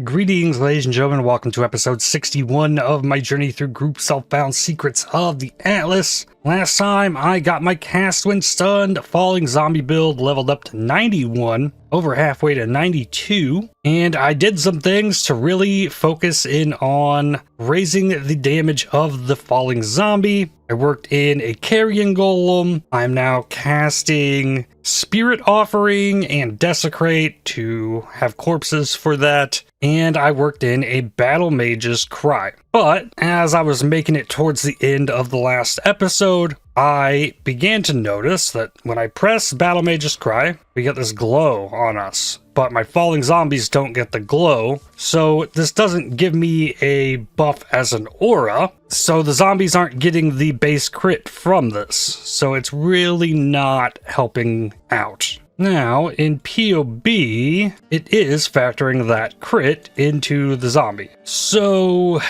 Greetings, ladies and gentlemen. Welcome to episode 61 of my journey through Group Self-Bound Secrets of the Atlas. Last time, I got my Castwind Stunned Falling Zombie build leveled up to 91, over halfway to 92, and I did some things to really focus in on raising the damage of the Falling Zombie. I worked in a Carrion Golem. I'm now casting Spirit Offering and Desecrate to have corpses for that. And I worked in a Battle Mage's Cry. But as I was making it towards the end of the last episode, I began to notice that when I press Battle Mage's Cry, we get this glow on us. But my falling zombies don't get the glow, so this doesn't give me a buff as an aura, so the zombies aren't getting the base crit from this, so it's really not helping out. Now, in POB, it is factoring that crit into the zombie, so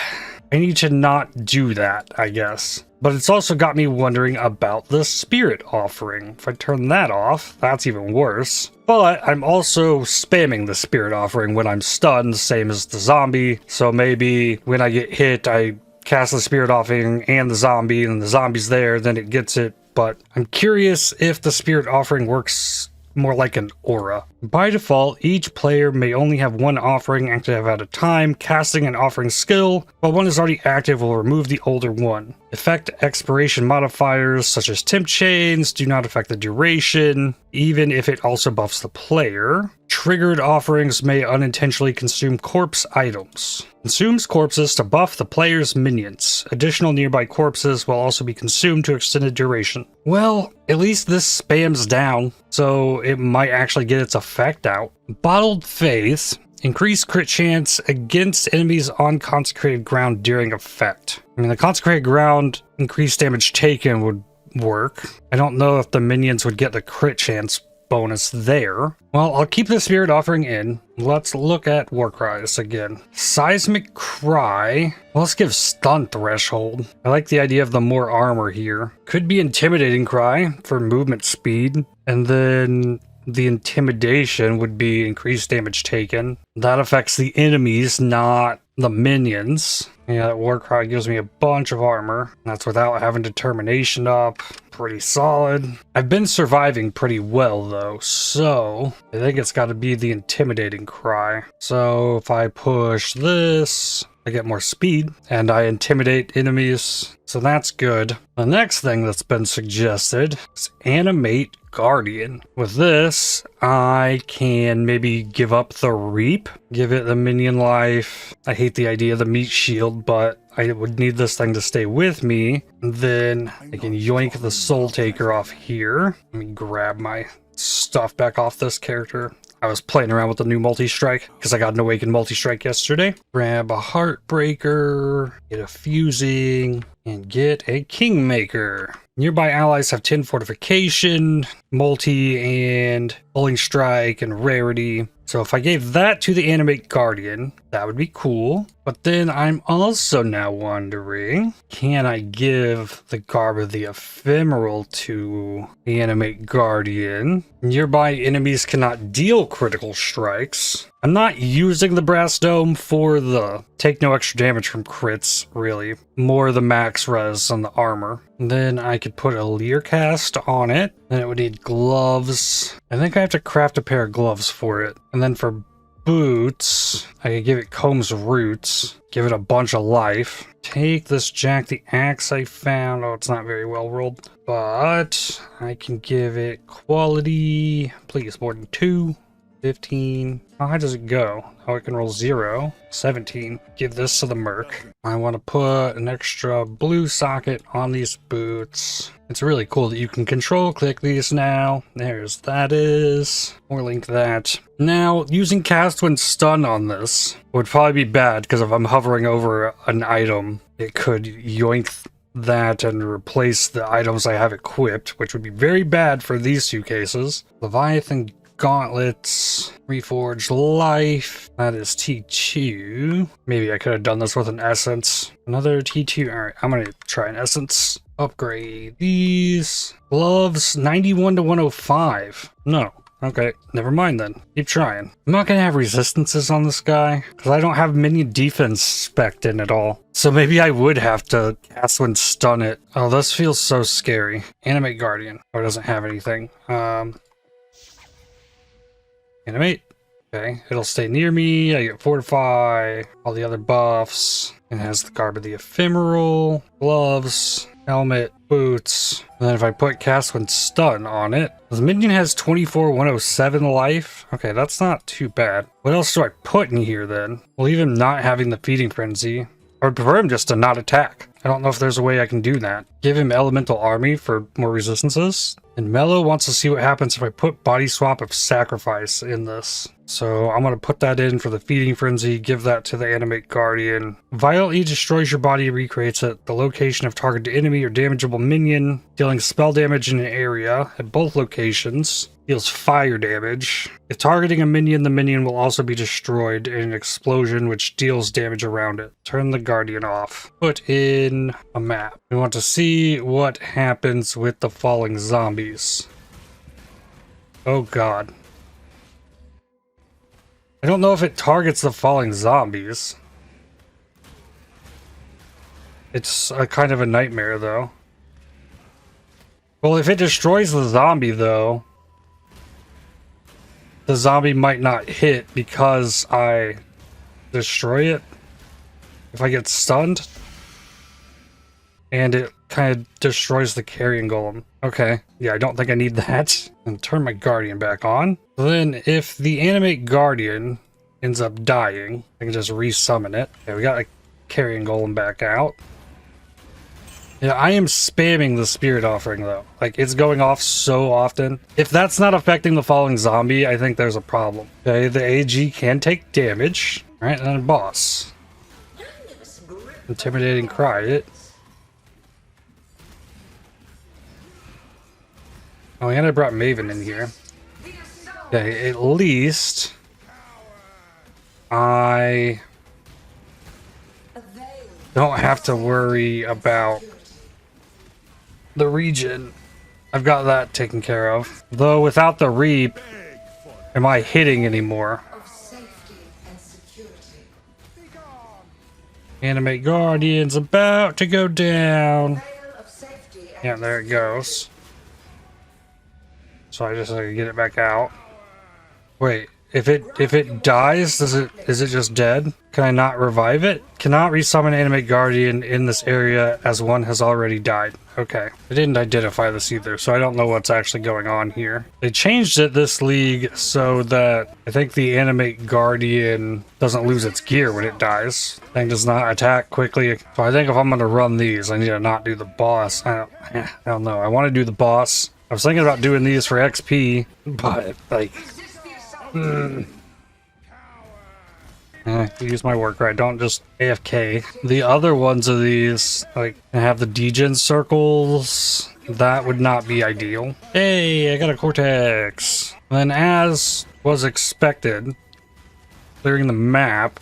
I need to not do that, I guess. But it's also got me wondering about the Spirit Offering. If I turn that off, that's even worse. But I'm also spamming the Spirit Offering when I'm stunned, same as the zombie. So maybe when I get hit, I cast the Spirit Offering and the zombie's there, then it gets it. But I'm curious if the Spirit Offering works more like an aura. By default, each player may only have one offering active at a time. Casting an offering skill, while one is already active, will remove the older one. Effect expiration modifiers such as temp chains do not affect the duration, even if it also buffs the player. Triggered offerings may unintentionally consume corpse items. Consumes corpses to buff the player's minions. Additional nearby corpses will also be consumed to extended duration. Well, at least this spams down, so it might actually get its effect out. Bottled Faith. Increased crit chance against enemies on consecrated ground during effect. I mean, the consecrated ground increased damage taken would work. I don't know if the minions would get the crit chance bonus there. Well, I'll keep the Spirit Offering in. Let's look at War Cries again. Seismic Cry. Well, let's give Stun Threshold. I like the idea of the more armor here. Could be Intimidating Cry for movement speed. And then the Intimidation would be increased damage taken. That affects the enemies, not the minions. Yeah, that War Cry gives me a bunch of armor. That's without having Determination up. Pretty solid. I've been surviving pretty well though, so I think it's got to be the Intimidating Cry. So if I push this, I get more speed and I intimidate enemies, so that's good. The next thing that's been suggested is Animate Guardian. With this, I can maybe give up the Reap, give it the minion life. I hate the idea of the meat shield, but I would need this thing to stay with me. And then I can yoink the Soul Taker off here. Let me grab my stuff back off this character. I was playing around with the new multi-strike because I got an awakened multi-strike yesterday. Grab a Heartbreaker, get a Fusing, and get a Kingmaker. Nearby allies have 10 fortification, multi, and pulling strike, and rarity. So if I gave that to the Animate Guardian, that would be cool. But then I'm also now wondering, can I give the Garb of the Ephemeral to the Animate Guardian? Nearby enemies cannot deal critical strikes. I'm not using the Brass Dome for the take no extra damage from crits, really. More the max res on the armor. And then I could put a Leer Cast on it. Then it would need gloves. I think I have to craft a pair of gloves for it. And then for boots, I could give it Comb's Roots. Give it a bunch of life. Take this Jack the Axe I found. Oh, it's not very well rolled. But I can give it quality. Please, more than 2. 15. How high does it go? Oh, it can roll 0. 17. Give this to the Merc. I want to put an extra blue socket on these boots. It's really cool that you can control click these now. There's that is. Or link that. Now, using Castwind Stun on this would probably be bad because if I'm hovering over an item, it could yoink that and replace the items I have equipped, which would be very bad for these two cases. Leviathan Gauntlets, Reforged Life, that is T2. Maybe I could have done this with an Essence. Another T2, alright, I'm gonna try an Essence. Upgrade these. Gloves, 91 to 105. No, Okay, never mind then. Keep trying. I'm not gonna have resistances on this guy, because I don't have minion defense spec'd in at all. So maybe I would have to cast when stun it. Oh, this feels so scary. Animate Guardian. Oh, it doesn't have anything. Animate. Okay, it'll stay near me. I get Fortify, all the other buffs. It has the Garb of the Ephemeral, gloves, helmet, boots. And then if I put Cast When Stun on it, the minion has 24,107 life. Okay, that's not too bad. What else do I put in here then? Well, even not having the Feeding Frenzy. I would prefer him just to not attack. I don't know if there's a way I can do that. Give him Elemental Army for more resistances. And Mello wants to see what happens if I put Body Swap of Sacrifice in this. So I'm going to put that in for the Feeding Frenzy, give that to the Animate Guardian. Violently destroys your body, recreates at the location of targeted enemy or damageable minion, dealing spell damage in an area at both locations. Deals fire damage. If targeting a minion, the minion will also be destroyed in an explosion which deals damage around it. Turn the Guardian off. Put in a map. We want to see what happens with the falling zombies. Oh god. I don't know if it targets the falling zombies. It's a kind of a nightmare though. Well, if it destroys the zombie though, the zombie might not hit because I destroy it. If I get stunned. And it kind of destroys the carrion golem. Okay. Yeah, I don't think I need that. And turn my Guardian back on. Then if the Animate Guardian ends up dying, I can just resummon it. Okay, we got a carrion golem back out. Yeah, I am spamming the Spirit Offering though. Like, it's going off so often. If that's not affecting the falling zombie, I think there's a problem. Okay, the AG can take damage. Alright, and then a boss. Intimidating Cry. Oh, and I brought Maven in here. Okay, at least I don't have to worry about the region. I've got that taken care of. Though without the Reap, am I hitting anymore? Animate Guardian's about to go down. Yeah, there it goes. So I just gotta get it back out. Wait, if it dies, is it just dead? Can I not revive it? Cannot resummon Animate Guardian in this area as one has already died. Okay. I didn't identify this either, so I don't know what's actually going on here. They changed it this league so that I think the Animate Guardian doesn't lose its gear when it dies. Thing does not attack quickly. So I think if I'm gonna run these, I need to not do the boss. I don't know. I want to do the boss. I was thinking about doing these for XP, but like, use my work right. Don't just AFK. The other ones of these, like, have the degen circles. That would not be ideal. Hey, I got a Cortex. Then, as was expected, clearing the map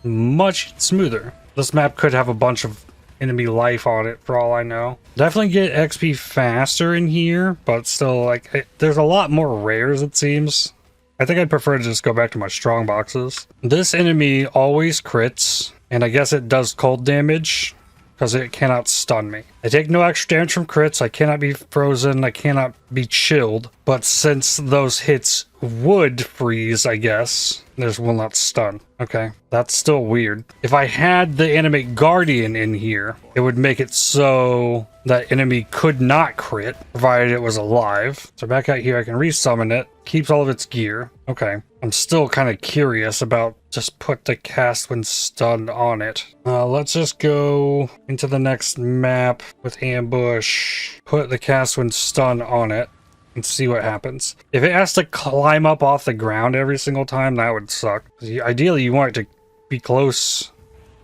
much smoother. This map could have a bunch of enemy life on it for all I know. Definitely get XP faster in here, but still, like, there's a lot more rares it seems. I think I'd prefer to just go back to my strong boxes. This enemy always crits, and I guess it does cold damage because it cannot stun me. I take no extra damage from crits, I cannot be frozen, I cannot be chilled, but since those hits would freeze, I guess, this will not stun. Okay, that's still weird. If I had the Animate Guardian in here, it would make it so that enemy could not crit, provided it was alive. So back out here, I can resummon it, keeps all of its gear. Okay, I'm still kind of curious about just put the Cast When Stunned on it. Let's just go into the next map with Ambush, put the Cast When Stunned on it, and see what happens. If it has to climb up off the ground every single time, that would suck. Ideally, you want it to be close.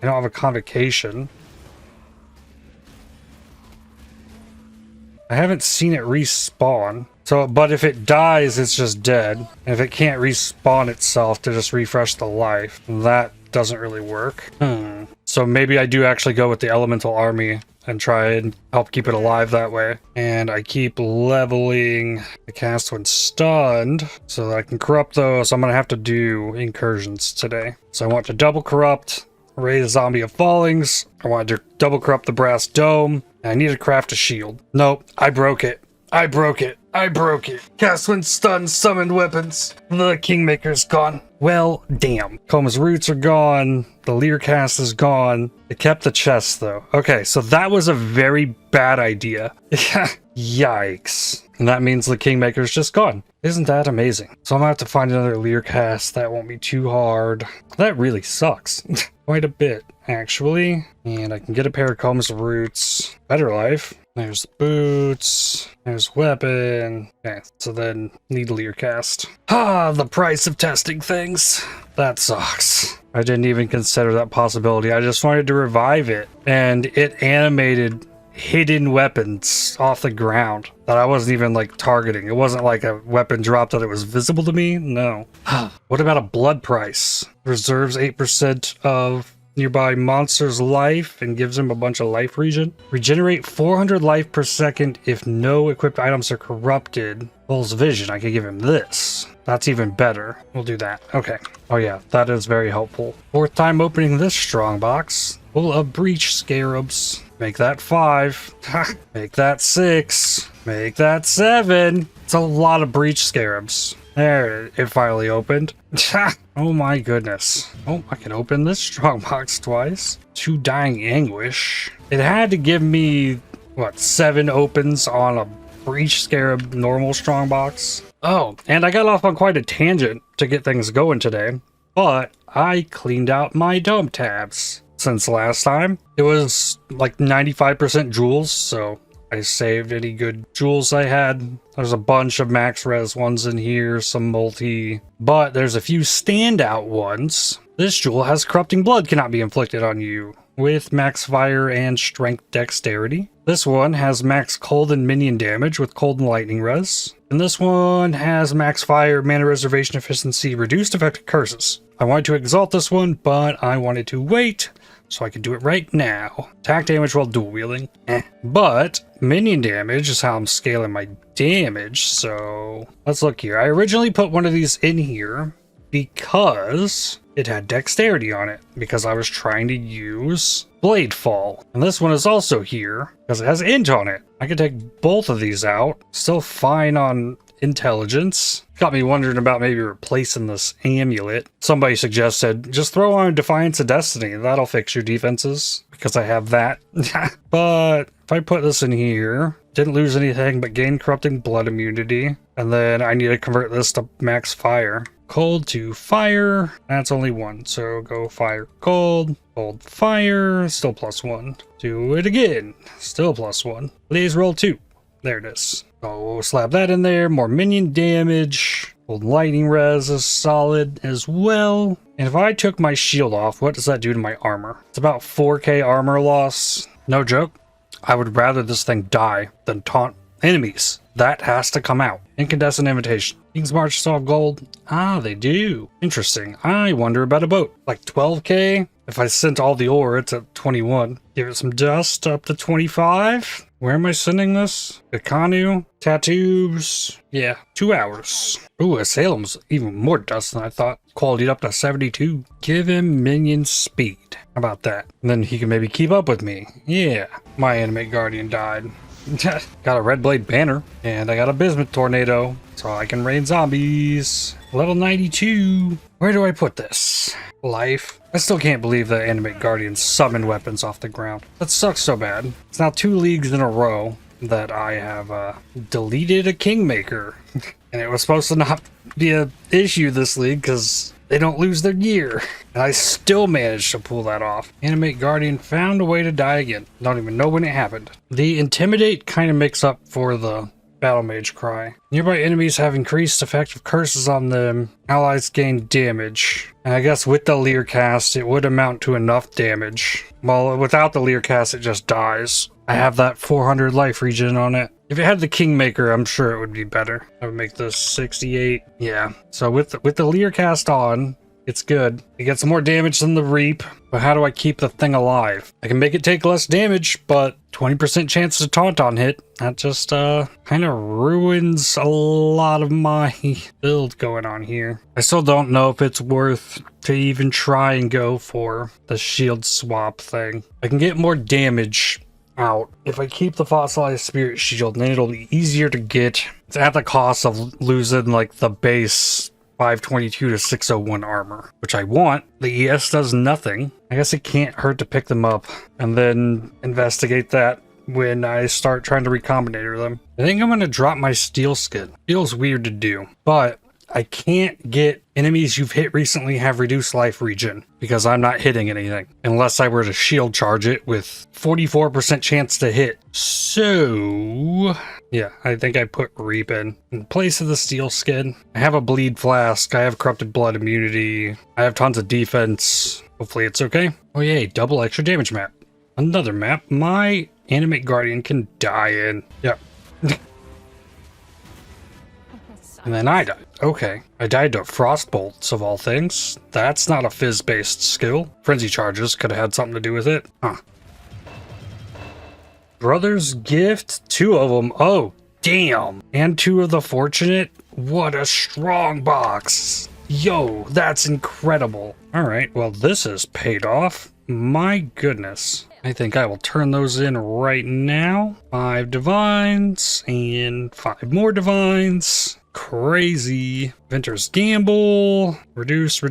I don't have a convocation. I haven't seen it respawn. So, but if it dies, it's just dead. And if it can't respawn itself to just refresh the life, that doesn't really work. So maybe I do actually go with the elemental army and try and help keep it alive that way. And I keep leveling the cast when stunned so that I can corrupt those. So I'm gonna have to do incursions today. So I want to double corrupt, raise zombie of fallings. I want to double corrupt the brass dome. And I need to craft a shield. Nope, I broke it. I broke it. I broke it. Cast when stunned, summoned weapons. The Kingmaker's gone. Well, damn. Coma's roots are gone. The Leer cast is gone. It kept the chest, though. Okay, so that was a very bad idea. Yikes. And that means the Kingmaker's just gone. Isn't that amazing? So I'm gonna have to find another Leer cast. That won't be too hard. That really sucks. Quite a bit, actually. And I can get a pair of Coma's roots. Better life. There's boots. There's weapon. Okay, so then need Leer cast. Ah, the price of testing things. That sucks. I didn't even consider that possibility. I just wanted to revive it. And it animated hidden weapons off the ground that I wasn't even like targeting. It wasn't like a weapon drop that it was visible to me. No. What about a blood price? Reserves 8% of nearby monster's life and gives him a bunch of life regen. Regenerate 400 life per second if no equipped items are corrupted. Bull's vision, I could give him this. That's even better. We'll do that. Okay. Oh yeah, that is very helpful. Fourth time opening this strong box. Full of breach scarabs. Make that 5. Make that 6. Make that 7. It's a lot of breach scarabs. There, it finally opened. Oh my goodness. Oh, I can open this strong box twice. 2 dying anguish. It had to give me, what, 7 opens on a breach scarab normal strong box. Oh, and I got off on quite a tangent to get things going today, but I cleaned out my dome tabs since last time. It was like 95% jewels, so I saved any good jewels I had. There's a bunch of max res ones in here, some multi, but there's a few standout ones. This jewel has corrupting blood cannot be inflicted on you with max fire and strength dexterity. This one has max cold and minion damage with cold and lightning res. And this one has max fire, mana reservation efficiency, reduced effective curses. I wanted to exalt this one, but I wanted to wait so I can do it right now. Attack damage while dual wielding. But minion damage is how I'm scaling my damage, so let's look here. I originally put one of these in here because it had dexterity on it, because I was trying to use Blade Fall. And this one is also here because it has int on it. I can take both of these out. Still fine on intelligence. Got me wondering about maybe replacing this amulet. Somebody suggested just throw on Defiance of Destiny. That'll fix your defenses because I have that. But if I put this in here, didn't lose anything but gain corrupting blood immunity. And then I need to convert this to max fire. Cold to fire. That's only 1. So go fire, cold, cold, fire. Still +1. Do it again. Still +1. Please roll 2. There it is. So slap that in there. More minion damage. Old lightning res is solid as well. And if I took my shield off, what does that do to my armor? It's about 4k armor loss. No joke. I would rather this thing die than taunt enemies. That has to come out. Incandescent invitation. King's March still have gold? Ah, they do. Interesting. I wonder about a boat. Like 12k? If I sent all the ore, it's at 21. Give it some dust up to 25. Where am I sending this? Ikanu? Tattoos? Yeah, 2 hours. Ooh, Salem's even more dust than I thought. Quality up to 72. Give him minion speed. How about that? And then he can maybe keep up with me. Yeah, my Animate Guardian died. Got a red blade banner, and I got a bismuth tornado, so I can raid zombies. Level 92. Where do I put this? Life. I still can't believe that Animate Guardian summon weapons off the ground. That sucks so bad. It's now 2 leagues in a row that I have deleted a Kingmaker. And it was supposed to not be an issue this league because they don't lose their gear. And I still managed to pull that off. Animate Guardian found a way to die again. Don't even know when it happened. The Intimidate kind of makes up for the Battle Mage Cry. Nearby enemies have increased effective curses on them. Allies gain damage. And I guess with the Leer cast, it would amount to enough damage. Well, without the Leer cast, it just dies. I have that 400 life regen on it. If it had the Kingmaker, I'm sure it would be better. I would make this 68. Yeah. So with the Leer cast on, It's good. It gets more damage than the Reap, but how do I keep the thing alive? I can make it take less damage, but 20% chance to taunt on hit. That just kind of ruins a lot of my build going on here. I still don't know if it's worth to even try and go for the shield swap thing. I can get more damage out if I keep the fossilized spirit shield, then it'll be easier to get. It's at the cost of losing like the base 522 to 601 armor, which I want. The ES does nothing. I guess it can't hurt to pick them up and then investigate that when I start trying to recombinator them. I think I'm going to drop my steel skin. Feels weird to do, but I can't get enemies you've hit recently have reduced life regen because I'm not hitting anything unless I were to shield charge it with 44% chance to hit. So yeah, I think I put Reap in place of the steel skin. I have a bleed flask. I have corrupted blood immunity. I have tons of defense. Hopefully it's okay. Oh yay, double extra damage map. Another map my Animate Guardian can die in. Yep. And then I died. Okay. I died to frost bolts of all things. That's not a fizz-based skill. Frenzy charges could have had something to do with it. Huh. Brother's gift. 2 of them. Oh, damn. And 2 of the fortunate. What a strong box. Yo, that's incredible. All right. Well, this is paid off. My goodness. I think I will turn those in right now. 5 divines and 5 more divines. Crazy. Venter's Gamble. Reduce,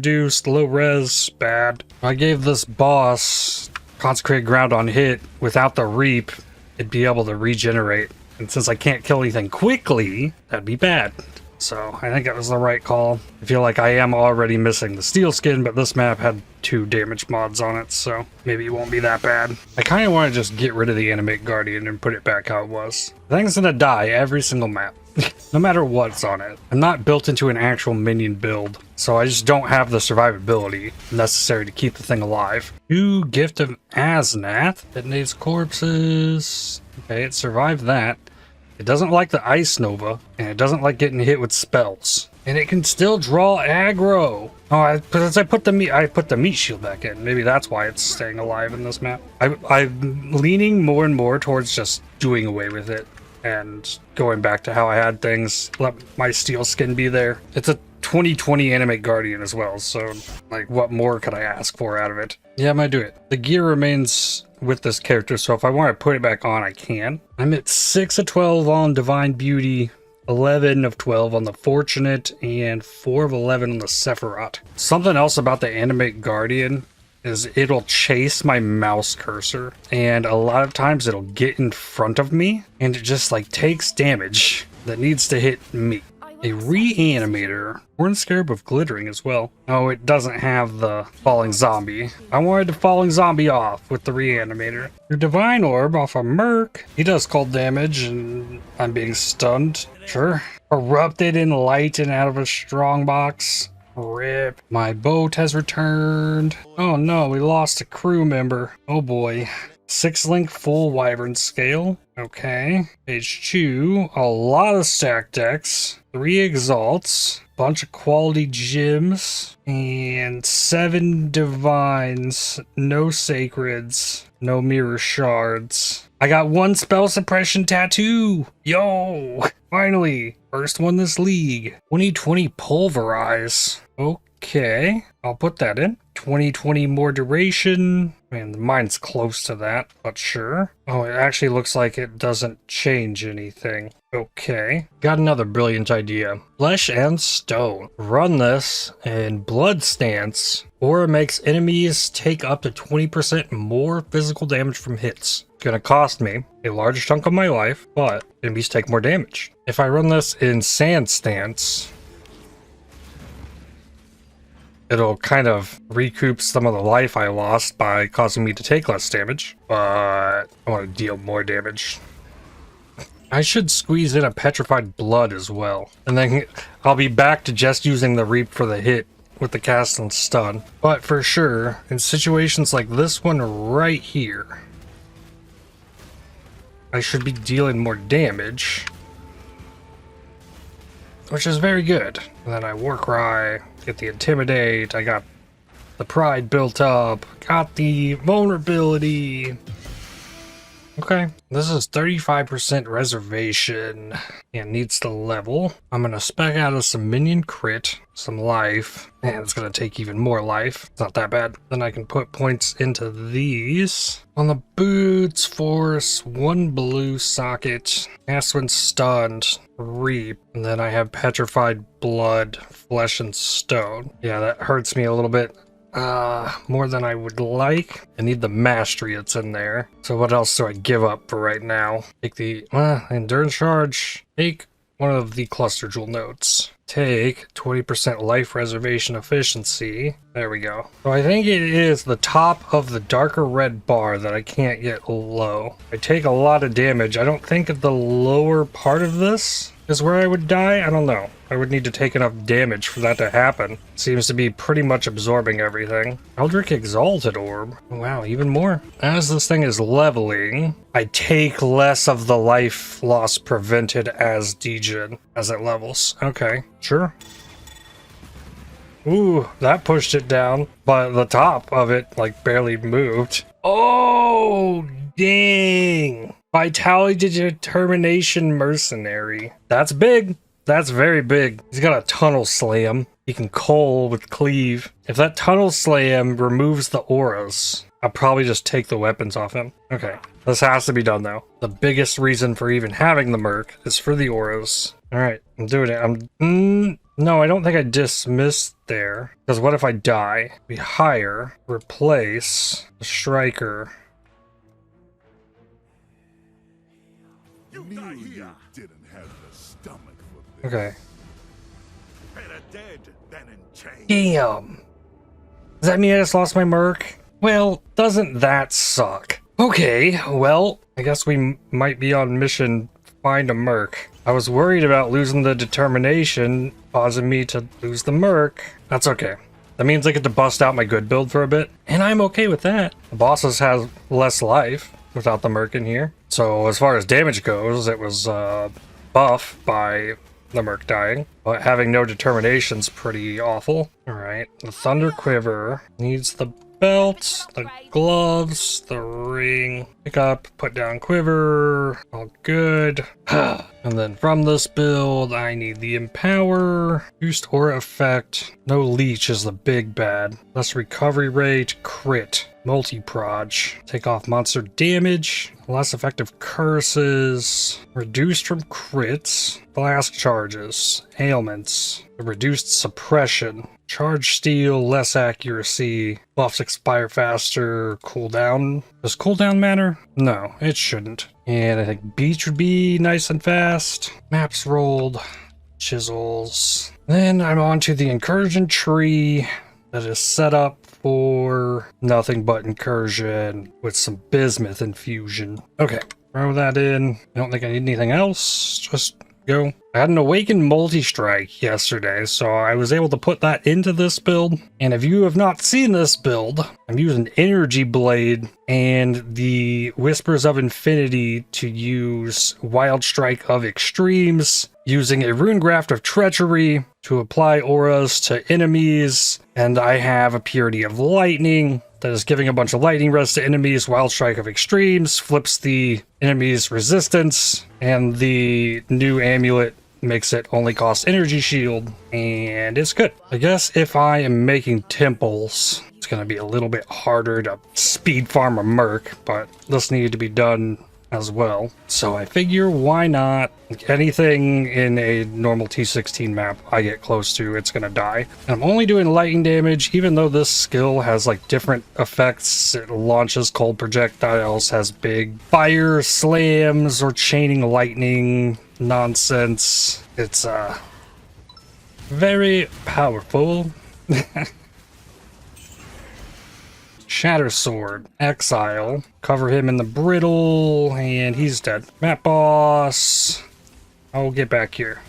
low res, bad. If I gave this boss consecrated ground on hit without the Reap, it'd be able to regenerate. And since I can't kill anything quickly, that'd be bad. So I think that was the right call. I feel like I am already missing the steel skin, but this map had 2 damage mods on it, so maybe it won't be that bad. I kind of want to just get rid of the Animate Guardian and put it back how it was. The thing's gonna die every single map. No matter what's on it. I'm not built into an actual minion build, so I just don't have the survivability necessary to keep the thing alive. 2 Gift of Aznath. Detonates corpses. Okay, it survived that. It doesn't like the Ice Nova, and it doesn't like getting hit with spells. And it can still draw aggro. Oh, because I put the meat shield back in. Maybe that's why it's staying alive in this map. I'm leaning more and more towards just doing away with it and going back to how I had things. Let my steel skin be there. It's a 2020 Animate Guardian as well, so like what more could I ask for out of it? Yeah, I might do it. The gear remains with this character, so if I want to put it back on, I can. I'm at 6 of 12 on Divine Beauty, 11 of 12 on the Fortunate, and 4 of 11 on the Sephiroth. Something else about the Animate Guardian is it'll chase my mouse cursor, and a lot of times it'll get in front of me, and it just like takes damage that needs to hit me. A Reanimator. Horn Scarab of Glittering as well. Oh, it doesn't have the Falling Zombie. I wanted the Falling Zombie off with the Reanimator. Your Divine Orb off of Merc. He does cold damage and I'm being stunned. Sure. Erupted in light and out of a strong box. RIP. My boat has returned. Oh no, we lost a crew member. Oh boy. 6-link full Wyvern scale. Okay. Page 2. A lot of stack decks. 3 exalts. Bunch of quality gems. And 7 divines. No sacreds. No mirror shards. I got 1 spell suppression tattoo. Yo! Finally. First one this league. 2020 pulverize. Okay. I'll put that in. 2020 more duration. Man, mine's close to that, but sure. Oh, it actually looks like it doesn't change anything. Okay. Got another brilliant idea. Flesh and Stone. Run this in Blood Stance, or it makes enemies take up to 20% more physical damage from hits. It's gonna cost me a large chunk of my life, but enemies take more damage. If I run this in Sand Stance, it'll kind of recoup some of the life I lost by causing me to take less damage, but I want to deal more damage. I should squeeze in a Petrified Blood as well, and then I'll be back to just using the Reap for the hit with the cast and stun. But for sure, in situations like this one right here, I should be dealing more damage. which is very good. And then I Warcry, get the Intimidate, I got the Pride built up, got the Vulnerability. Okay, this is 35% reservation and needs to level. I'm gonna spec out of some minion crit, some life, and it's gonna take even more life. It's not that bad. Then I can put points into these. On the boots, force, 1 blue socket, cast when stunned, reap, and then I have petrified blood, flesh and stone. Yeah, that hurts me a little bit. More than I would like. I need the mastery that's in there. So what else do I give up for right now? Take the endurance charge. Take one of the cluster jewel notes. Take 20% life reservation efficiency. There we go. So I think it is the top of the darker red bar that I can't get low. I take a lot of damage. I don't think the lower part of this is where I would die. I don't know. I would need to take enough damage for that to happen. Seems to be pretty much absorbing everything. Eldritch Exalted Orb. Wow, even more. As this thing is leveling, I take less of the life loss prevented as degen as it levels. Okay, sure. Ooh, that pushed it down, but the top of it like barely moved. Oh, dang. Vitality Determination Mercenary. That's big. That's very big. He's got a tunnel slam. He can coal with cleave. If that tunnel slam removes the auras, I'll probably just take the weapons off him. Okay, this has to be done though. The biggest reason for even having the merc is for the auras. All right, I'm doing it. No, I don't think I dismissed there. Because what if I die? We hire, replace the striker. You didn't have the stomach for this. Okay. Better dead than in chains. Damn. Does that mean I just lost my merc? Well, doesn't that suck? Okay, well, I guess we might be on mission find a merc. I was worried about losing the determination, causing me to lose the merc. That's okay. That means I get to bust out my good build for a bit, and I'm okay with that. The bosses have less life without the merc in here. So as far as damage goes, it was buff by the merc dying, but having no determination's pretty awful. All right, the Thunder Quiver needs the belt, the gloves, the ring. Pick up, put down quiver, all good. And then from this build, I need the Empower, boost aura effect, no leech is the big bad, less recovery rate, crit, multi-proj, take off monster damage, less effective curses, reduced from crits, blast charges, ailments, reduced suppression, charge steal, less accuracy, buffs expire faster, cooldown. Does cooldown matter? No, it shouldn't. And I think beach would be nice and fast. Maps rolled, chisels. Then I'm on to the Incursion tree that is set up for nothing but Incursion with some bismuth infusion. Okay, throw that in. I don't think I need anything else. Just go. I had an Awakened Multi-Strike yesterday, so I was able to put that into this build. And if you have not seen this build, I'm using Energy Blade and the Whispers of Infinity to use Wild Strike of Extremes, using a Rune Graft of Treachery to apply auras to enemies, and I have a Purity of Lightning that is giving a bunch of lightning rest to enemies. Wild Strike of Extremes flips the enemy's resistance, and the new amulet makes it only cost energy shield, and it's good. I guess if I am making temples, it's going to be a little bit harder to speed farm a merc, but this needed to be done as well. So I figure why not? Anything in a normal T16 map I get close to, it's gonna die. And I'm only doing lightning damage, even though this skill has like different effects. It launches cold projectiles, has big fire slams or chaining lightning nonsense. It's very powerful. Shatter Sword, Exile, cover him in the brittle, and he's dead. Map boss, I'll get back here.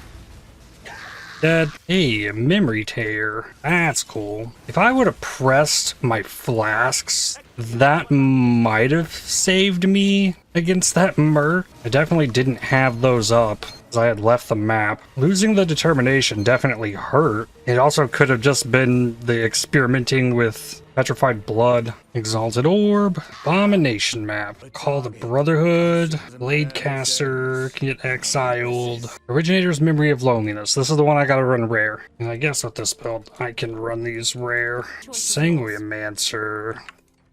Dead. Hey, a memory tear, that's cool. If I would have pressed my flasks, that might have saved me against that merc. I definitely didn't have those up as I had left the map. Losing the determination definitely hurt. It also could have just been the experimenting with Petrified Blood, Exalted Orb, Abomination map, Call the Brotherhood, Blade Caster, can get exiled, Originator's Memory of Loneliness. This is the one I gotta run rare. And I guess with this build, I can run these rare. Sanguimancer.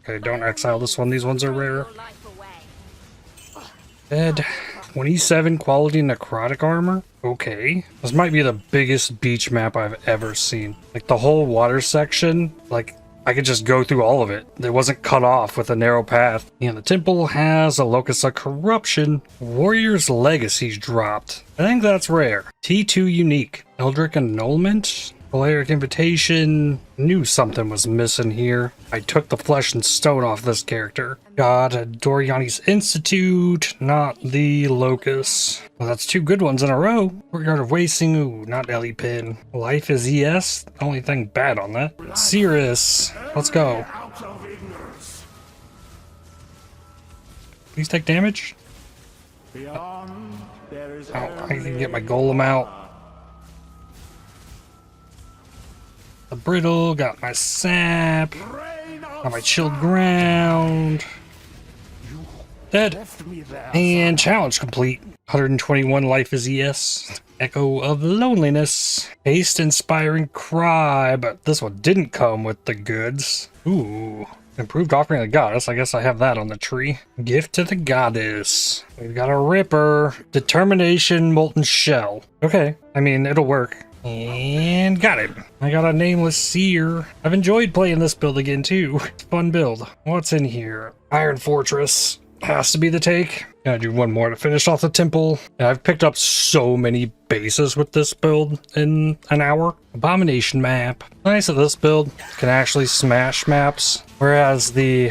Okay, don't exile this one. These ones are rare. Dead. 27 quality necrotic armor? Okay. This might be the biggest beach map I've ever seen. Like the whole water section, like I could just go through all of it. It wasn't cut off with a narrow path. And the temple has a Locus of Corruption. Warrior's Legacy's dropped. I think that's rare. T2 unique. Eldritch Annulment. Valeric Invitation. Knew something was missing here. I took the flesh and stone off this character. Got a Doriani's Institute, not the Locus. Well, that's two good ones in a row. Courtyard of Wasting, ooh, not Ellie Pin. Life is ES, the only thing bad on that. Cirrus, let's go. Please take damage. Oh, I can get my golem out. The brittle, got my sap, got my chilled ground. Dead. And challenge complete. 121 life is ES. Echo of Loneliness. Haste Inspiring Cry, but this one didn't come with the goods. Ooh. Improved Offering of the Goddess. I guess I have that on the tree. Gift to the Goddess. We've got a Ripper. Determination Molten Shell. Okay. I mean, it'll work. And got it. I got a Nameless Seer. I've enjoyed playing this build again too. Fun build. What's in here? Iron Fortress. Has to be the take. Gotta do one more to finish off the temple. And I've picked up so many bases with this build in an hour. Abomination map. Nice that this build can actually smash maps. Whereas the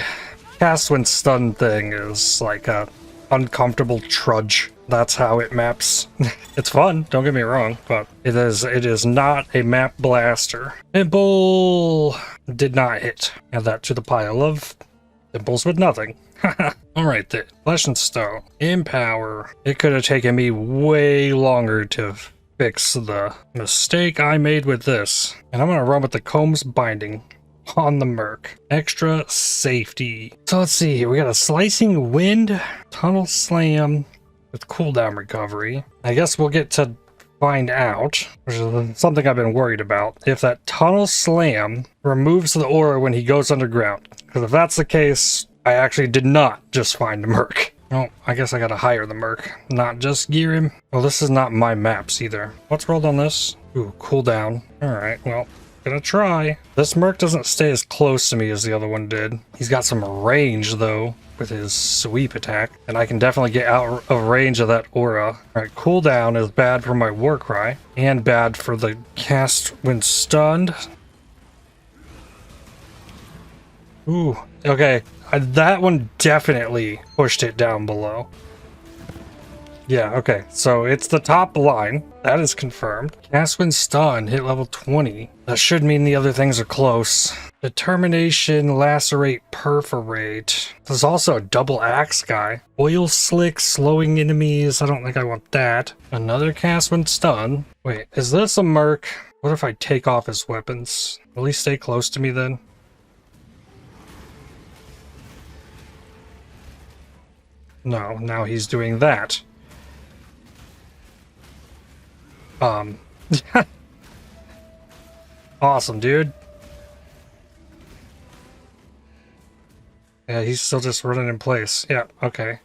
cast when stun thing is like a uncomfortable trudge. That's how it maps. It's fun, don't get me wrong, but it is not a map blaster. Temple did not hit. Add that to the pile of temples with nothing. Alright then. Flesh and Stone. Empower. It could have taken me way longer to fix the mistake I made with this. And I'm gonna run with the Combs Binding on the Merc. Extra safety. So let's see here. We got a Slicing Wind, Tunnel Slam, with cooldown recovery. I guess we'll get to find out, which is something I've been worried about, if that Tunnel Slam removes the aura when he goes underground. Because if that's the case, I actually did not just find the Merc. Oh, I guess I gotta hire the Merc, not just gear him. Well, this is not my maps either. What's rolled on this? Ooh, cooldown. Alright, well, gonna try. This Merc doesn't stay as close to me as the other one did. He's got some range though, with his sweep attack, and I can definitely get out of range of that aura. Alright, cooldown is bad for my Warcry, and bad for the cast when stunned. Ooh, okay, that one definitely pushed it down below. Yeah, okay, so it's the top line. That is confirmed. Cast when stunned, hit level 20. That should mean the other things are close. Determination, Lacerate, Perforate. There's also a double axe guy. Oil Slick, slowing enemies. I don't think I want that. Another cast when stunned. Wait, is this a Merc? What if I take off his weapons? Will he stay close to me then? No, now he's doing that. Awesome, dude. Yeah, he's still just running in place. Yeah, okay.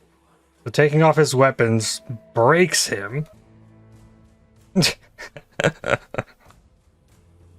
So taking off his weapons breaks him.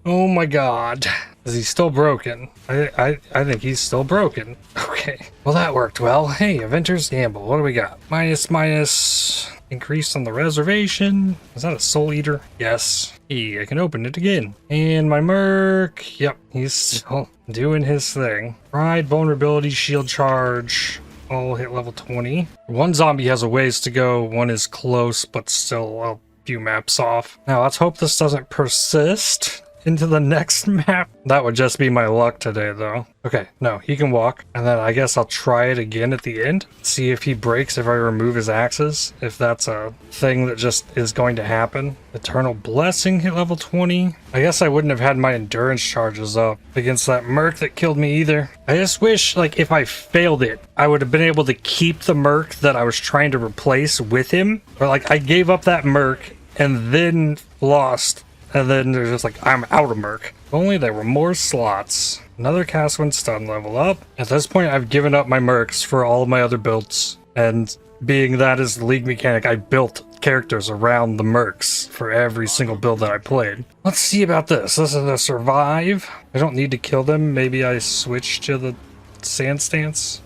Oh my god. Is he still broken? I think he's still broken. Okay. Well, that worked well. Hey, Aventur's Gamble. What do we got? Minus. Increase on the reservation. Is that a Soul Eater? Yes. Hey, I can open it again. And my Merc. Yep, he's still doing his thing. Pride, Vulnerability, Shield Charge. All hit level 20. One zombie has a ways to go. One is close, but still a few maps off. Now, let's hope this doesn't persist into the next map. That would just be my luck today, though. Okay, no, he can walk. And then I guess I'll try it again at the end. See if he breaks if I remove his axes. If that's a thing that just is going to happen. Eternal Blessing hit level 20. I guess I wouldn't have had my endurance charges up against that merc that killed me either. I just wish, like, if I failed it, I would have been able to keep the merc that I was trying to replace with him. Or, like, I gave up that merc and then lost. And then they're just like, I'm out of merc. If only there were more slots. Another cast when stun level up. At this point, I've given up my mercs for all of my other builds. And being that is the league mechanic, I built characters around the mercs for every single build that I played. Let's see about this. This is a survive. I don't need to kill them. Maybe I switch to the sand stance.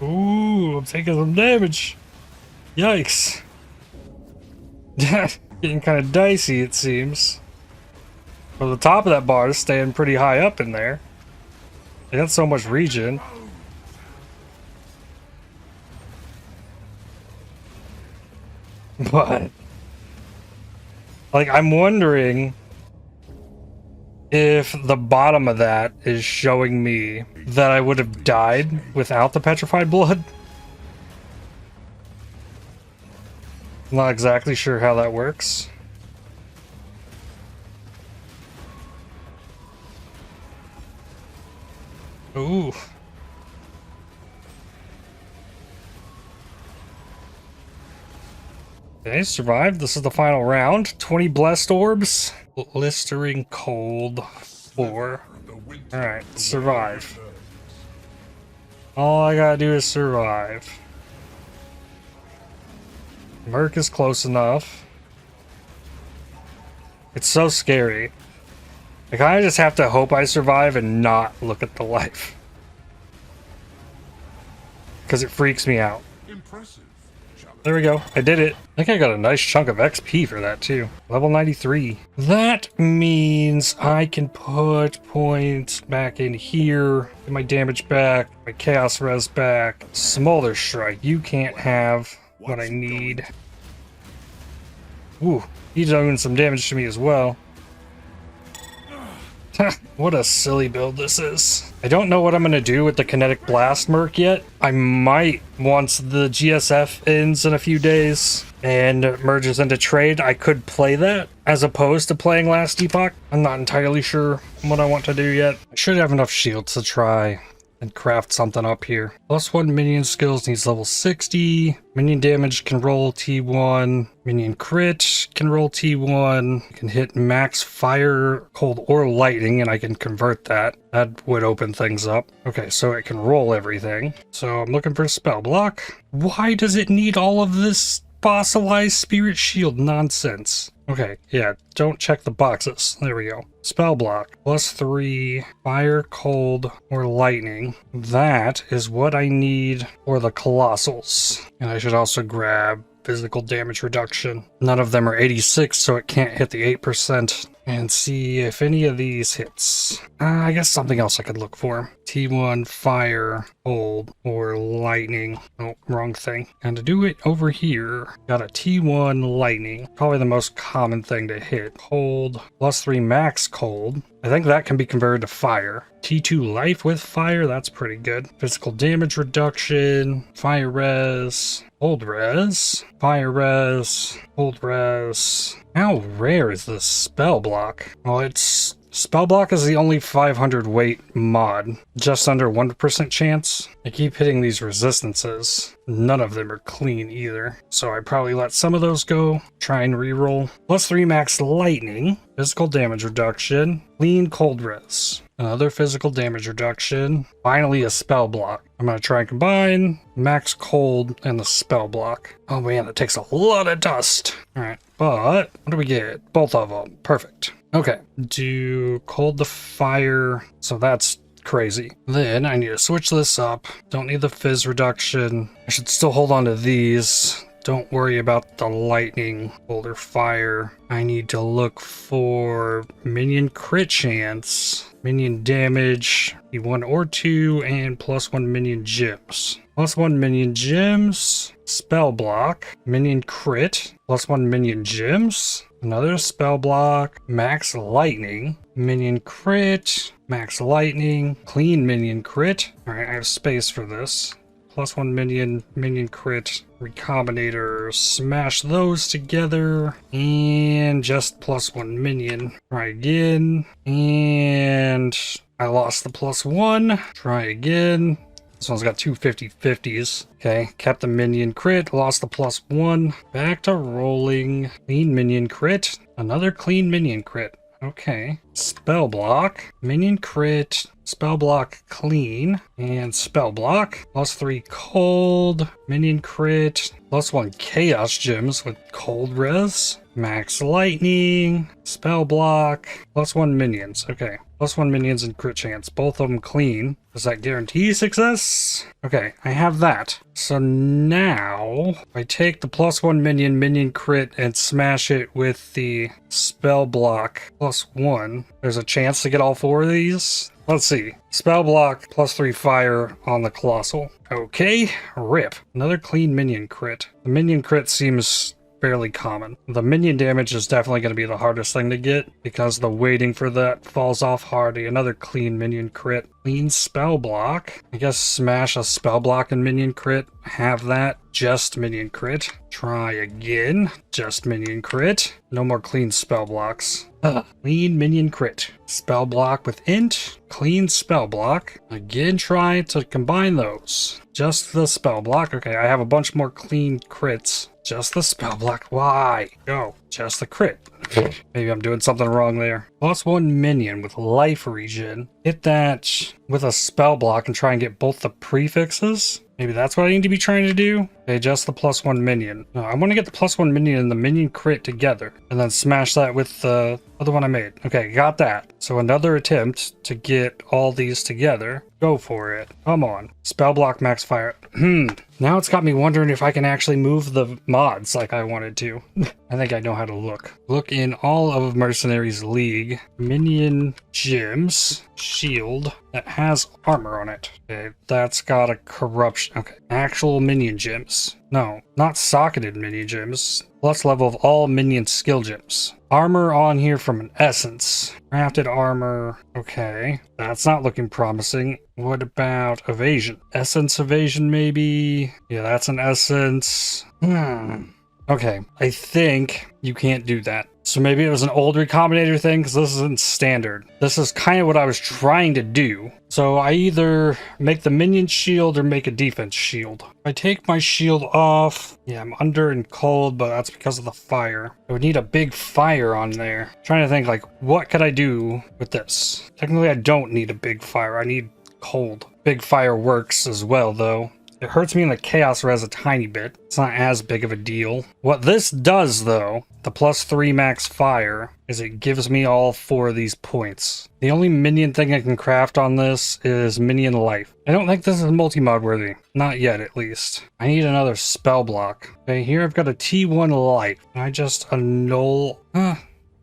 Ooh, I'm taking some damage. Yikes. Getting kind of dicey, it seems. Well, the top of that bar is staying pretty high up in there. They got so much regen. But, like, I'm wondering if the bottom of that is showing me that I would have died without the petrified blood. I'm not exactly sure how that works. Ooh. Okay, survived. This is the final round. 20 blessed orbs. Blistering cold 4. Alright, survive. All I gotta do is survive. Merc is close enough. It's so scary. I kind of just have to hope I survive and not look at the life. Because it freaks me out. Impressive. There we go. I did it. I think I got a nice chunk of XP for that too. Level 93. That means I can put points back in here. Get my damage back. My chaos res back. Smolder Strike. You can't have what I need. Ooh, he's doing some damage to me as well. What a silly build this is. I don't know what I'm going to do with the Kinetic Blast Merc yet. I might, once the GSF ends in a few days and merges into trade, I could play that as opposed to playing Last Epoch. I'm not entirely sure what I want to do yet. I should have enough shields to try and craft something up here. +1 minion skills needs level 60. Minion damage can roll T1. Minion crit can roll T1. I can hit max fire, cold, or lightning, and I can convert that. That would open things up. Okay, so it can roll everything. So I'm looking for spell block. Why does it need all of this fossilized spirit shield nonsense? Okay, yeah, don't check the boxes. There we go. Spell block, +3, fire, cold, or lightning. That is what I need for the Colossals. And I should also grab physical damage reduction. None of them are 86, so it can't hit the 8%. And see if any of these hits. I guess something else I could look for. T1, fire, cold, or lightning. Oh, wrong thing. And to do it over here, got a T1 lightning. Probably the most common thing to hit. Cold, +3 max cold. I think that can be converted to fire. T2 life with fire, that's pretty good. Physical damage reduction, fire res, cold res, fire res, cold res. How rare is this spell block? Well, it's spell block is the only 500 weight mod. Just under 1% chance. I keep hitting these resistances. None of them are clean either. So I probably let some of those go. Try and reroll. +3 max lightning. Physical damage reduction. Clean cold res. Another physical damage reduction. Finally a spell block. I'm going to try and combine max cold and the spell block. Oh man, that takes a lot of dust. Alright, but what do we get? Both of them. Perfect. Okay, do cold to fire. So that's crazy. Then I need to switch this up. Don't need the fizz reduction. I should still hold on to these Don't worry about the lightning, boulder fire. I need to look for minion crit chance, minion damage, be 1 or 2, and +1 minion gems. +1 minion gems, spell block, minion crit, +1 minion gems, another spell block, max lightning, minion crit, max lightning, clean minion crit. Alright, I have space for this. +1 minion crit, recombinator, smash those together, and just +1 minion. Try again, and I lost the +1. Try again. This one's got two 50/50s. Okay, kept the minion crit, lost the +1. Back to rolling. Clean minion crit, another clean minion crit. Okay, spell block, minion crit, spell block clean, and spell block, +3 cold, minion crit, +1 chaos gems with cold res, max lightning, spell block, +1 minions. Okay, +1 minions and crit chance, both of them clean. Does that guarantee success? Okay, I have that. So now I take the +1 minion crit and smash it with the spell block +1. There's a chance to get all 4 of these. Let's see. Spell block +3 fire on the colossal. Okay, rip. Another clean minion crit. The minion crit seems fairly common. The minion damage is definitely going to be the hardest thing to get because the waiting for that falls off hard. Another clean minion crit. Clean spell block. I guess smash a spell block and minion crit. Have that. Just minion crit. Try again. Just minion crit. No more clean spell blocks. Clean minion crit. Spell block with int. Clean spell block. Again, try to combine those. Just the spell block. Okay, I have a bunch more clean crits. Just the spell block. Why? Go. Just the crit. Maybe I'm doing something wrong there. +1 minion with life regen. Hit that with a spell block and try and get both the prefixes. Maybe that's what I need to be trying to do. Okay, just the +1 minion. No, I want to get the +1 minion and the minion crit together and then smash that with the other one I made. Okay, got that. So another attempt to get all these together. Go for it. Come on. Spell block max fire. Now it's got me wondering if I can actually move the mods like I wanted to. I think I know how to look. Look in all of Mercenaries League. Minion gems. Shield that has armor on it. Okay, that's got a corruption. Okay, actual minion gems. No, not socketed minion gems. Plus level of all minion skill gems. Armor on here from an essence. Crafted armor. Okay, that's not looking promising. What about evasion? Essence evasion maybe? Yeah, that's an essence. Okay, I think you can't do that. So maybe it was an old recombinator thing because this isn't standard. This is kind of what I was trying to do. So I either make the minion shield or make a defense shield. If I take my shield off, yeah, I'm under and cold, but that's because of the fire. I would need a big fire on there. I'm trying to think like, what could I do with this? Technically, I don't need a big fire. I need cold. Big fire works as well, though. It hurts me in the chaos res a tiny bit. It's not as big of a deal. What this does, though, the +3 max fire, is it gives me all 4 of these points. The only minion thing I can craft on this is minion life. I don't think this is multi-mod worthy. Not yet, at least. I need another spell block. Okay, here I've got a T1 life. Can I just annul?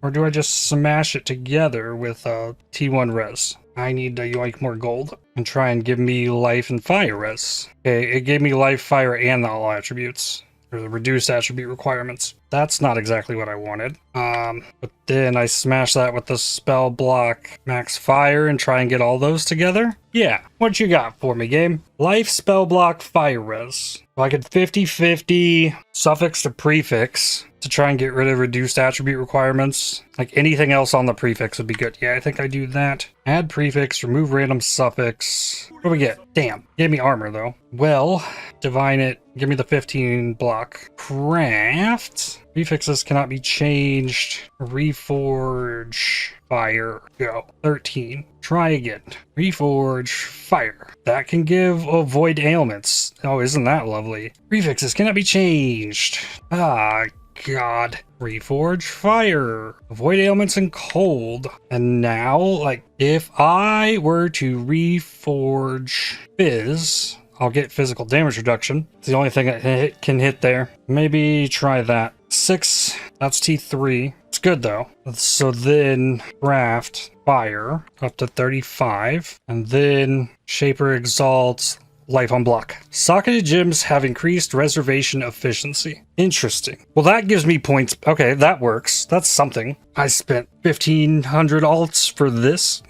Or do I just smash it together with a T1 res? I need to yoink more gold and try and give me life and fire res. Okay, it gave me life, fire, and all attributes. Or the reduced attribute requirements. That's not exactly what I wanted. But then I smash that with the spell block max fire and try and get all those together. Yeah, what you got for me, game? Life, spell block, fire res. So I could 50-50 suffix to prefix to try and get rid of reduced attribute requirements. Like anything else on the prefix would be good. Yeah, I think I do that. Add prefix, remove random suffix. What do we get? Damn, gave me armor though. Well, divine it, give me the 15 block. Craft. Prefixes cannot be changed. Reforge. Fire. Go. 13. Try again. Reforge. Fire. That can give avoid ailments. Oh, isn't that lovely? Prefixes cannot be changed. Ah, God. Reforge fire. Avoid ailments and cold. And now, like, if I were to reforge fizz I'll get physical damage reduction. It's the only thing that can hit there. Maybe try that. 6, that's T3. It's good though. So then craft fire up to 35. And then Shaper exalts life on block. Socketed gems have increased reservation efficiency. Interesting. Well, that gives me points. Okay, that works. That's something. I spent 1,500 alts for this.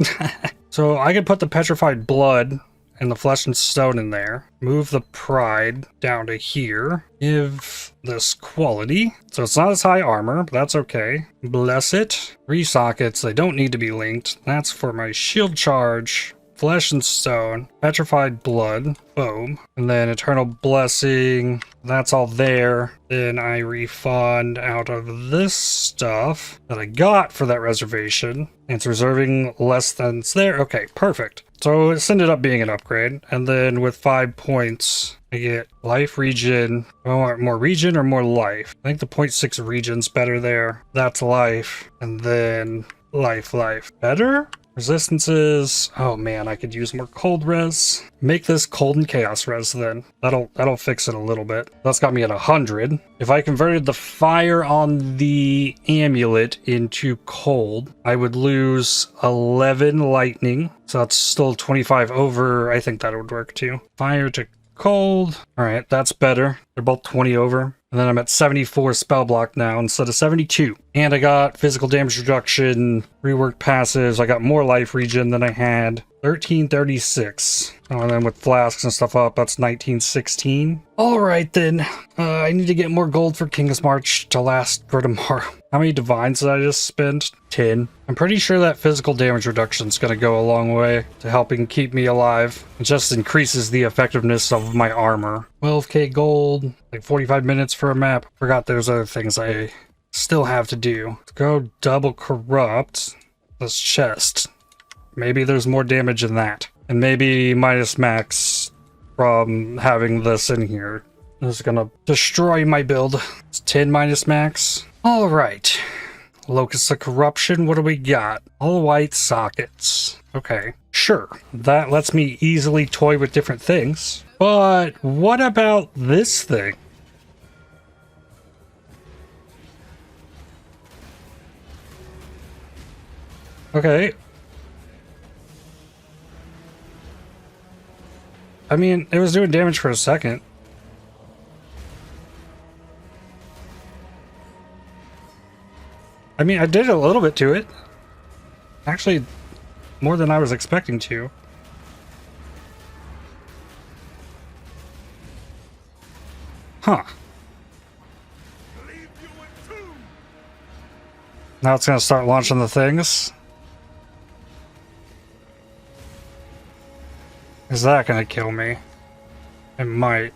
So I can put the Petrified Blood and the Flesh and Stone in there. Move the Pride down to here. Give this quality. So it's not as high armor, but that's okay. Bless it. 3 sockets. They don't need to be linked. That's for my shield charge. Flesh and Stone, Petrified Blood, boom, and then Eternal Blessing, that's all there. Then I refund out of this stuff that I got for that reservation. It's reserving less than it's there. Okay, perfect. So it's ended up being an upgrade, and then with 5 points, I get life regen. Do I want more regen or more life? I think the 0.6 regen's better there. That's life, and then life. Better? Resistances. Oh man, I could use more cold res. Make this cold and chaos res then. That'll fix it a little bit. That's got me at 100. If I converted the fire on the amulet into cold, I would lose 11 lightning. So that's still 25 over. I think that would work too. Fire to cold. All right, that's better. They're both 20 over. And then I'm at 74 spell block now instead of 72. And I got physical damage reduction, reworked passives. I got more life regen than I had. 1336. Oh, and then with flasks and stuff up, that's 1916. All right, then. I need to get more gold for King's March to last for tomorrow. How many divines did I just spend? 10. I'm pretty sure that physical damage reduction is going to go a long way to helping keep me alive. It just increases the effectiveness of my armor. 12k gold, like 45 minutes for a map. Forgot there's other things I still have to do. Let's go double corrupt this chest. Maybe there's more damage in that. And maybe minus max from having this in here. This is gonna destroy my build. It's 10 minus max. All right. Locus of Corruption, what do we got? All white sockets. Okay, sure. That lets me easily toy with different things. But what about this thing? Okay. I mean, it was doing damage for a second. I mean, I did a little bit to it. Actually, more than I was expecting to. Huh. Now it's gonna start launching the things. Is that gonna kill me? It might.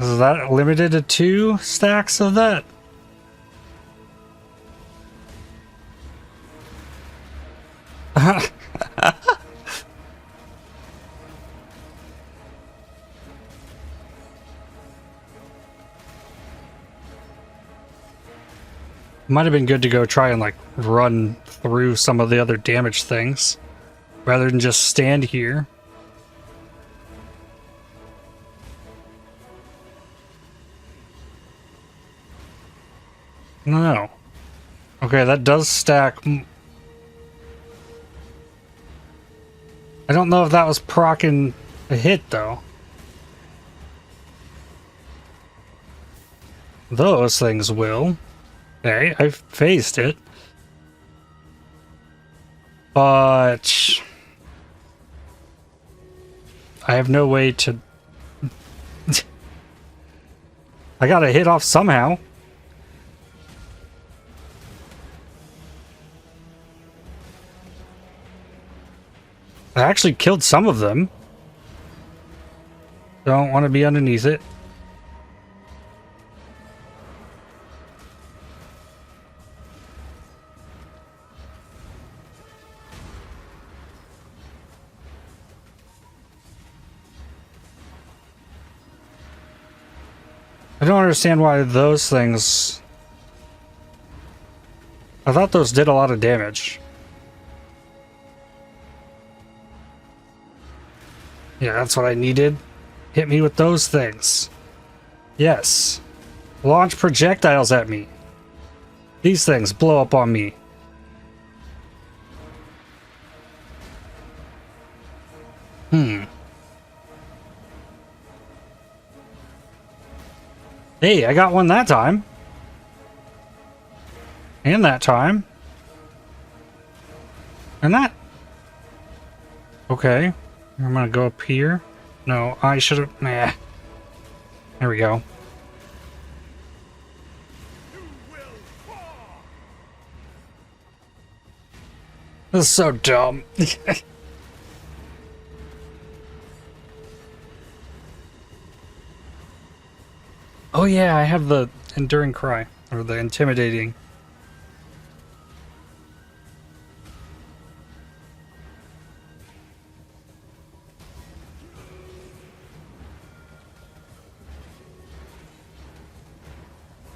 Is that limited to 2 stacks of that? Might have been good to go try and like run through some of the other damage things rather than just stand here. No. Okay, that does stack. I don't know if that was proccing a hit though. Those things will. Okay, I've phased it. But I have no way to... I gotta hit off somehow. I actually killed some of them. Don't want to be underneath it. I don't understand why those things... I thought those did a lot of damage. Yeah, that's what I needed. Hit me with those things. Yes. Launch projectiles at me. These things blow up on me. Hey, I got one that time. And that time. And that. Okay. I'm gonna go up here. No, I should have. Nah. There we go. This is so dumb. Oh yeah, I have the enduring cry, or the intimidating.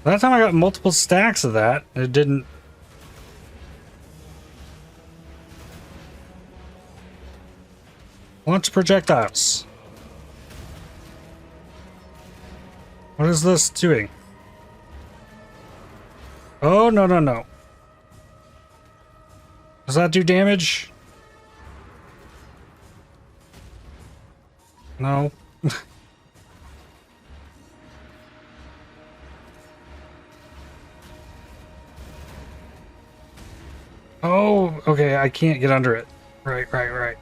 That time I got multiple stacks of that. It didn't. Launch projectiles. What is this doing? Oh, no, no, no. Does that do damage? No. Oh, okay, I can't get under it. Right, right, right.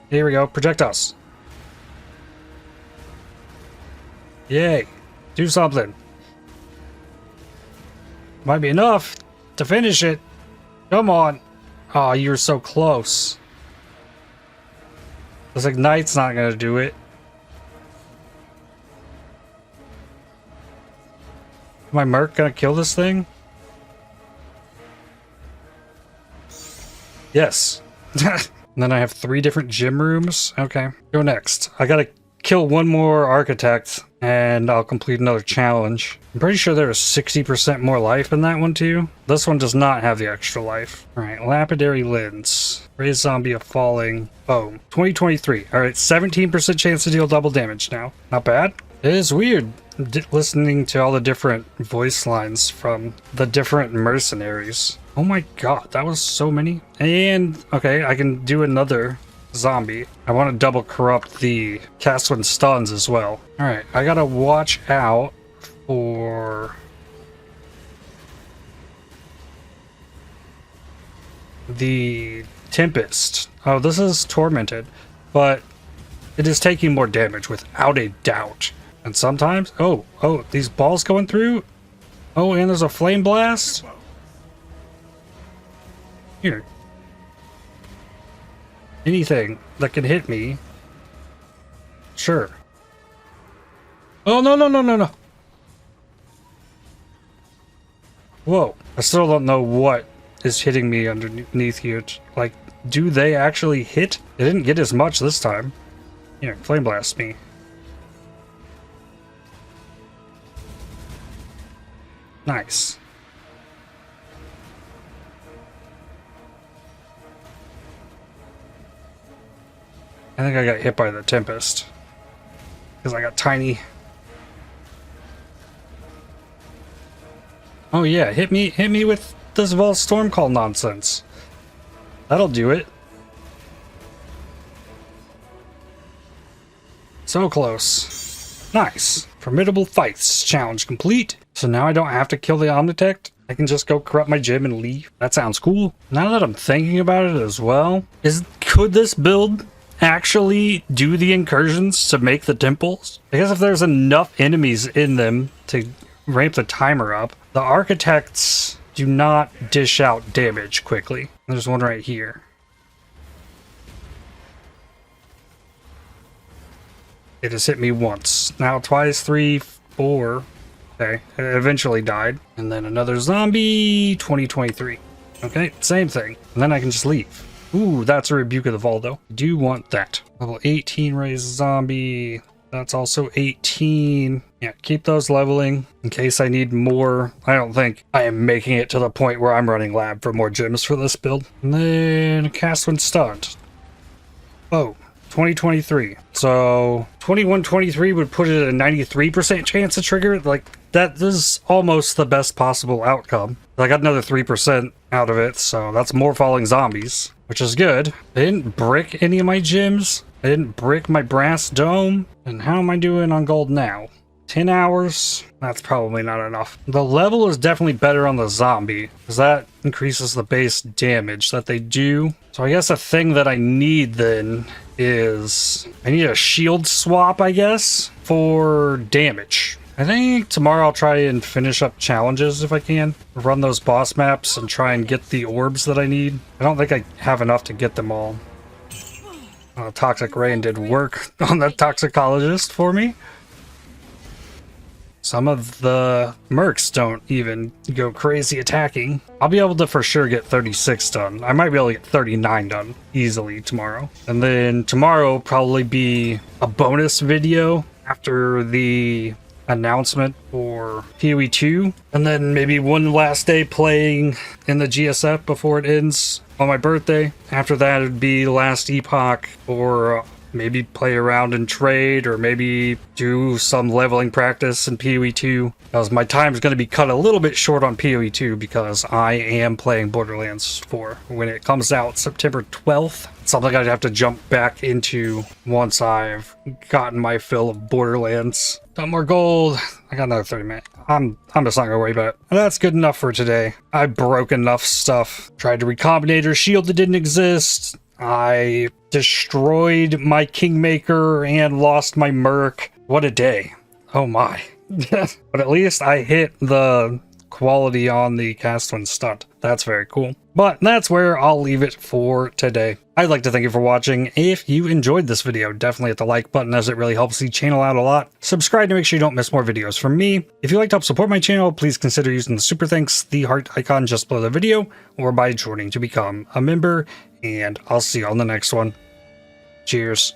Here we go, projectiles. Yay. Do something. Might be enough to finish it. Come on. Oh, you're so close. This ignite's not gonna do it. My Merc gonna kill this thing? Yes. And then I have 3 different gym rooms. Okay. Go next. I gotta kill one more architect and I'll complete another challenge. I'm pretty sure there's 60% more life in that one too. This one does not have the extra life. Alright, lapidary lens. Raise zombie of falling. Boom. 2023. Alright, 17% chance to deal double damage now. Not bad. It is weird listening to all the different voice lines from the different mercenaries. Oh my god, that was so many. And, okay, I can do another zombie. I want to double corrupt the cast when stuns as well. Alright, I gotta watch out for the Tempest. Oh, this is tormented, but it is taking more damage without a doubt. And sometimes, oh, these balls going through. Oh, and there's a flame blast. Here. Anything that can hit me. Sure. Oh, no, no, no, no, no. Whoa. I still don't know what is hitting me underneath here. Like, do they actually hit? They didn't get as much this time. Here, flame blast me. Nice. I think I got hit by the Tempest. Because I got tiny. Oh yeah, hit me with this Vol Storm Call nonsense. That'll do it. So close. Nice. Formidable fights. Challenge complete. So now I don't have to kill the Omnitect. I can just go corrupt my gym and leave. That sounds cool. Now that I'm thinking about it as well, could this build actually do the incursions to make the temples? Because if there's enough enemies in them to ramp the timer up, the architects do not dish out damage quickly. There's one right here. It has hit me once. Now twice, 3, 4. Okay, it eventually died. And then another zombie, 2023. Okay, same thing. And then I can just leave. Ooh, that's a Rebuke of the Vol, though. I do want that. Level 18 raised zombie. That's also 18. Yeah, keep those leveling in case I need more. I don't think I am making it to the point where I'm running lab for more gems for this build. And then cast when stunned. Oh, 2023. So 2123 would put it at a 93% chance to trigger. Like, that is almost the best possible outcome. I got another 3% out of it, so that's more falling zombies, which is good. I didn't brick any of my gems. I didn't brick my brass dome. And how am I doing on gold now? 10 hours? That's probably not enough. The level is definitely better on the zombie, because that increases the base damage that they do. So I guess a thing that I need then is I need a shield swap, I guess, for damage. I think tomorrow I'll try and finish up challenges if I can. Run those boss maps and try and get the orbs that I need. I don't think I have enough to get them all. Toxic Rain did work on the toxicologist for me. Some of the mercs don't even go crazy attacking. I'll be able to for sure get 36 done. I might be able to get 39 done easily tomorrow. And then tomorrow will probably be a bonus video after the announcement for PoE 2. And then maybe one last day playing in the GSF before it ends on my birthday. After that, it'd be last epoch, or maybe play around and trade, or maybe do some leveling practice in PoE 2, because my time is going to be cut a little bit short on PoE 2 because I am playing Borderlands 4 when it comes out September 12th. Something I'd have to jump back into once I've gotten my fill of Borderlands. Got more gold. I got another 30 minutes. I'm just not gonna worry about it. That's good enough for today. I broke enough stuff. Tried to recombinate her shield that didn't exist. I destroyed my Kingmaker and lost my Merc. What a day. Oh my. But at least I hit the quality on the cast when stunned. That's very cool. But that's where I'll leave it for today. I'd like to thank you for watching. If you enjoyed this video, definitely hit the like button, as it really helps the channel out a lot. Subscribe to make sure you don't miss more videos from me. If you'd like to help support my channel, please consider using the super thanks, the heart icon just below the video, or by joining to become a member. And I'll see you on the next one. Cheers.